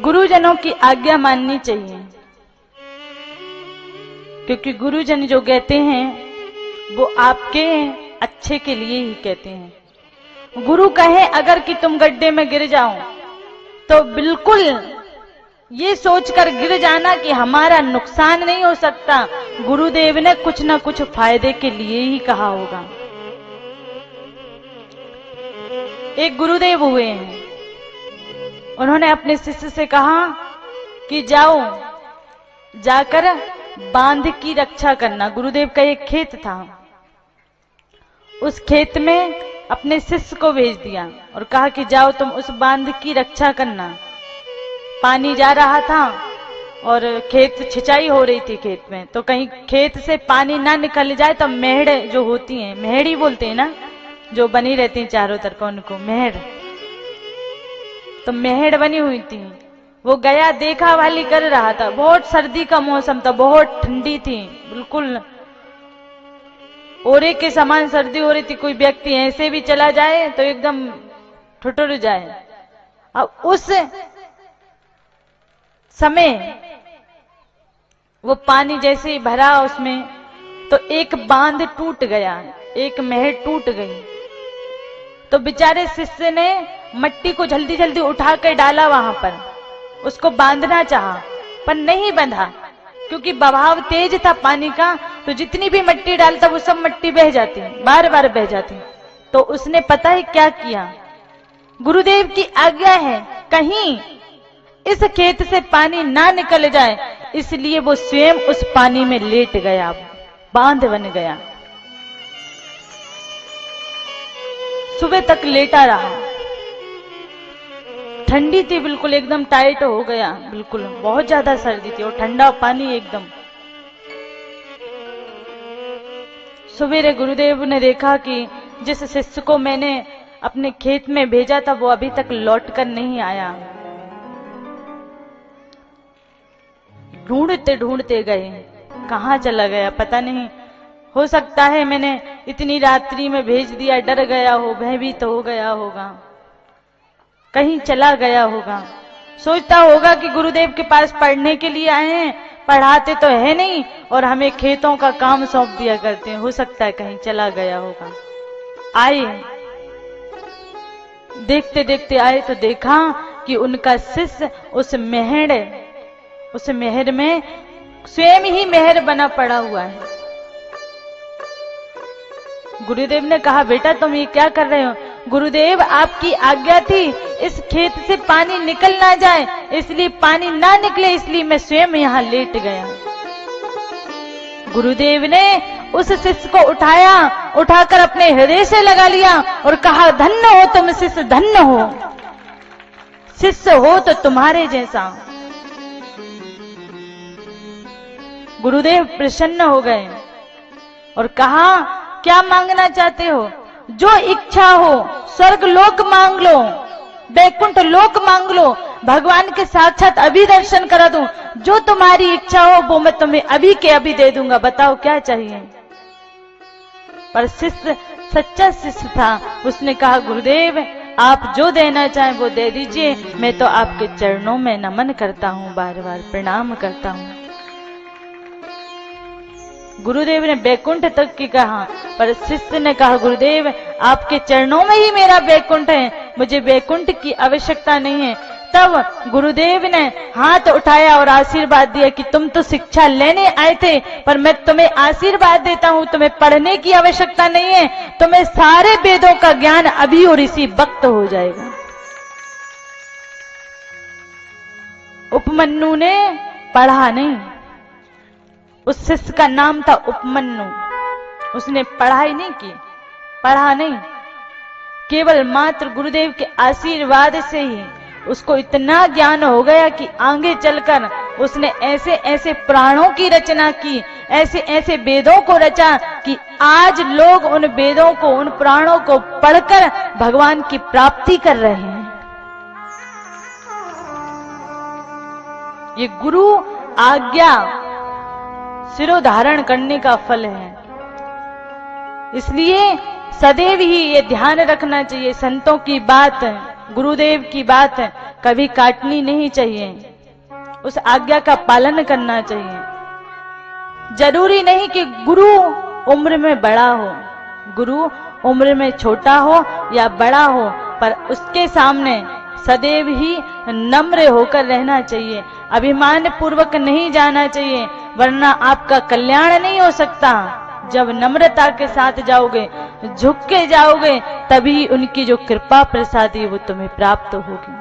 गुरुजनों की आज्ञा माननी चाहिए, क्योंकि गुरुजन जो कहते हैं वो आपके अच्छे के लिए ही कहते हैं। गुरु कहे अगर कि तुम गड्ढे में गिर जाओ तो बिल्कुल ये सोचकर गिर जाना कि हमारा नुकसान नहीं हो सकता, गुरुदेव ने कुछ ना कुछ फायदे के लिए ही कहा होगा। एक गुरुदेव हुए हैं, उन्होंने अपने शिष्य से कहा कि जाओ जाकर बांध की रक्षा करना। गुरुदेव का एक खेत था, उस खेत में अपने शिष्य को भेज दिया और कहा कि जाओ तुम उस बांध की रक्षा करना। पानी जा रहा था और खेत सिंचाई हो रही थी खेत में, तो कहीं खेत से पानी ना निकल जाए तो मेहड़ जो होती हैं, मेहड़ी बोलते हैं ना, जो बनी रहती हैं चारों तरफ, उनको मेहड़, तो मेहड़ बनी हुई थी। वो गया देखा वाली कर रहा था, बहुत सर्दी का मौसम था, बहुत ठंडी थी, बिल्कुल ओरे के समान सर्दी हो रही थी। कोई व्यक्ति ऐसे भी चला जाए तो एकदम ठुठुर जाए। अब उस समय वो पानी जैसे ही भरा उसमें, तो एक बांध टूट गया, एक मेहड़ टूट गई। तो बेचारे शिष्य ने मट्टी को जल्दी जल्दी उठा कर डाला वहां पर, उसको बांधना चाहा पर नहीं बंधा, क्योंकि बहाव तेज था पानी का, तो जितनी भी मट्टी डालता वो सब मट्टी बह जाती, बार बार बह जाती। तो उसने पता है क्या किया, गुरुदेव की आज्ञा है कहीं इस खेत से पानी ना निकल जाए, इसलिए वो स्वयं उस पानी में लेट गया, बांध बन गया। सुबह तक लेटा रहा, ठंडी थी बिल्कुल, एकदम टाइट हो गया, बिल्कुल बहुत ज्यादा सर्दी थी और ठंडा पानी एकदम। सवेरे गुरुदेव ने देखा कि जिस शिष्य को मैंने अपने खेत में भेजा था वो अभी तक लौट कर नहीं आया। ढूंढते ढूंढते गए, कहां चला गया पता नहीं, हो सकता है मैंने इतनी रात्रि में भेज दिया, डर गया हो, भयभीत हो गया होगा, कहीं चला गया होगा। सोचता होगा कि गुरुदेव के पास पढ़ने के लिए आए हैं, पढ़ाते तो है नहीं और हमें खेतों का काम सौंप दिया करते हैं, हो सकता है कहीं चला गया होगा। आए, देखते देखते आए तो देखा कि उनका शिष्य उस मेहर में स्वयं ही मेहर बना पड़ा हुआ है। गुरुदेव ने कहा बेटा तुम ये क्या कर रहे हो? गुरुदेव आपकी आज्ञा थी इस खेत से पानी निकल ना जाए, इसलिए पानी ना निकले इसलिए मैं स्वयं यहाँ लेट गया। गुरुदेव ने उस शिष्य को उठाया, उठाकर अपने हृदय से लगा लिया और कहा धन्य हो तुम शिष्य, धन्य हो, शिष्य हो तो तुम्हारे जैसा। गुरुदेव प्रसन्न हो गए और कहा क्या मांगना चाहते हो? जो इच्छा हो, स्वर्ग लोक मांग लो, वैकुंठ लोक मांग लो, भगवान के साक्षात अभी दर्शन करा दूं, जो तुम्हारी इच्छा हो वो मैं तुम्हें अभी के अभी दे दूंगा, बताओ क्या चाहिए। पर शिष्य सच्चा शिष्य था, उसने कहा गुरुदेव आप जो देना चाहें वो दे दीजिए, मैं तो आपके चरणों में नमन करता हूं, बार बार प्रणाम करता हूं। गुरुदेव ने वैकुंठ तक की कहा, पर शिष्य ने कहा गुरुदेव आपके चरणों में ही मेरा वैकुंठ है, मुझे वैकुंठ की आवश्यकता नहीं है। तब गुरुदेव ने हाथ उठाया और आशीर्वाद दिया कि तुम तो शिक्षा लेने आए थे, पर मैं तुम्हें आशीर्वाद देता हूं, तुम्हें पढ़ने की आवश्यकता नहीं है, तुम्हें सारे वेदों का ज्ञान अभी और इसी वक्त हो जाएगा। उपमन्यु ने पढ़ा नहीं, उस शिष्य का नाम था उपमन्यु, उसने पढ़ाई नहीं की, पढ़ा नहीं, केवल मात्र गुरुदेव के आशीर्वाद से ही उसको इतना ज्ञान हो गया कि आगे चलकर उसने ऐसे ऐसे प्राणों की रचना की, ऐसे ऐसे वेदों को रचा कि आज लोग उन वेदों को, उन प्राणों को पढ़कर भगवान की प्राप्ति कर रहे हैं। ये गुरु आज्ञा सिरोधारण करने का फल है। इसलिए सदैव ही ये ध्यान रखना चाहिए, संतों की बात, गुरुदेव की बात कभी काटनी नहीं चाहिए, उस आज्ञा का पालन करना चाहिए। जरूरी नहीं कि गुरु उम्र में बड़ा हो, गुरु उम्र में छोटा हो या बड़ा हो, पर उसके सामने सदैव ही नम्र होकर रहना चाहिए, अभिमान पूर्वक नहीं जाना चाहिए, वरना आपका कल्याण नहीं हो सकता। जब नम्रता के साथ जाओगे, झुक के जाओगे, तभी उनकी जो कृपा प्रसादी वो तुम्हें प्राप्त होगी।